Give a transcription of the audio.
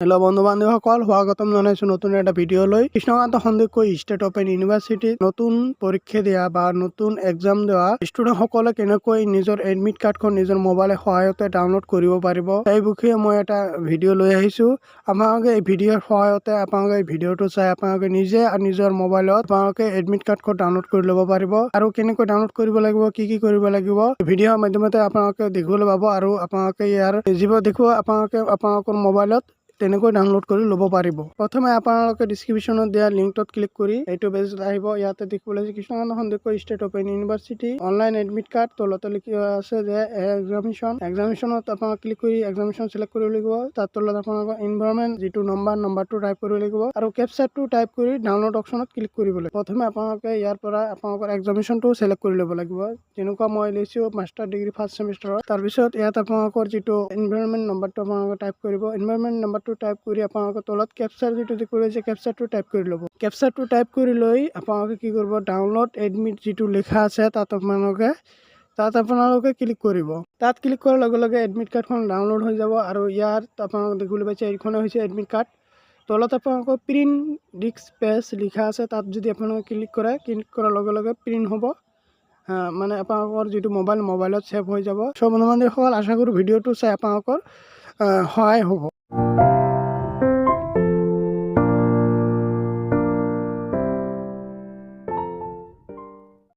Hello' বন্ধু বান্ধৱীসকল, স্বাগতম জনাইছো নতুন এটা ভিডিঅ'লৈ। কৃষ্ণকান্ত সন্দিকৈ ষ্টেট অপেন ইউনিভাৰ্চিটিত নতুন পৰীক্ষা দিয়া বা নতুন এক্সাম দিয়া ষ্টুডেণ্টসকলে কেনেকৈ নিজৰ এডমিট কাৰ্ডখন নিজৰ মোবাইলৰ সহায়তে ডাউনলোড কৰিব পাৰিব সেই বিষয়ে মই এটা ভিডিঅ' লৈ আহিছো। আপোনালোকে এই ভিডিঅ'ৰ সহায়তে আপোনালোকে এই ভিডিঅ'টো চাই আপোনালোকে নিজে নিজৰ মোবাইলত আপোনালোকে এডমিট কাৰ্ডখন ডাউনলোড কৰি ল'ব পাৰিব। আৰু কেনেকৈ ডাউনলোড কৰিব লাগিব, কি কি কৰিব লাগিব ভিডিঅ'ৰ মাধ্যমতে আপোনালোকে দেখিবলৈ পাব। আৰু আপোনালোকে ইয়াৰ যিবোৰ দেখুৱা আপোনালোকৰ মোবাইলত তেনেকৈ ডাউনলোড কৰি ল'ব পাৰিব। প্ৰথমে আপোনালোকে ডিছক্ৰিপশ্যনত দিয়া লিংকটোত ক্লিক কৰি এইটো পেজত আহিব। ইয়াতে দেখিবলৈ Krishnakanta Handiqui state open university online admit card তলতে লিখি আছে যে এক্সামিনেশ্যনত আপোনালোকে ক্লিক কৰি এক্সামিনেশ্যন চিলেক্ট কৰিব লাগিব। তাৰ তলত আপোনালোকৰ এনভাইৰনমেণ্ট যিটো নম্বৰটো টাইপ কৰিব লাগিব আৰু কেপচাৰটো টাইপ কৰি ডাউনলোড অপশ্যনত ক্লিক কৰিব লাগিব। প্ৰথমে আপোনালোকে ইয়াৰ পৰা আপোনালোকৰ এক্সামিনেশ্যনটো চিলেক্ট কৰি ল'ব লাগিব। যেনেকুৱা মই লৈছোঁ মাষ্টাৰ ডিগ্ৰী ফাৰ্ষ্ট ছেমিষ্টাৰত। তাৰপিছত ইয়াত আপোনালোকৰ যিটো এনভাইৰনমেণ্ট নম্বৰটো আপোনালোকে টাইপ কৰিব। এনভাইৰনমেণ্ট নম্বৰটো টাইপ কৰি আপোনালোকে তলত কেপচাৰ যিটো দেখুৱাইছে কেপচাৰটো টাইপ কৰি ল'ব। কেপচাৰটো টাইপ কৰি লৈ আপোনালোকে কি কৰিব, ডাউনলোড এডমিট যিটো লিখা আছে তাত আপোনালোকে ক্লিক কৰিব। তাত ক্লিক কৰাৰ লগে লগে এডমিট কাৰ্ডখন ডাউনলোড হৈ যাব। আৰু ইয়াত আপোনালোকে দেখিবলৈ পাইছে এইখনে হৈছে এডমিট কাৰ্ড। তলত আপোনালোকৰ প্ৰিণ্ট ডিস্ক পেজ লিখা আছে, তাত যদি আপোনালোকে ক্লিক কৰাৰ লগে লগে প্ৰিণ্ট হ'ব। মানে আপোনালোকৰ যিটো মোবাইলত ছেভ হৈ যাব। বন্ধু বান্ধৱীসকল, আশা কৰোঁ ভিডিঅ'টো চাই আপোনালোকৰ সহায় হ'ব।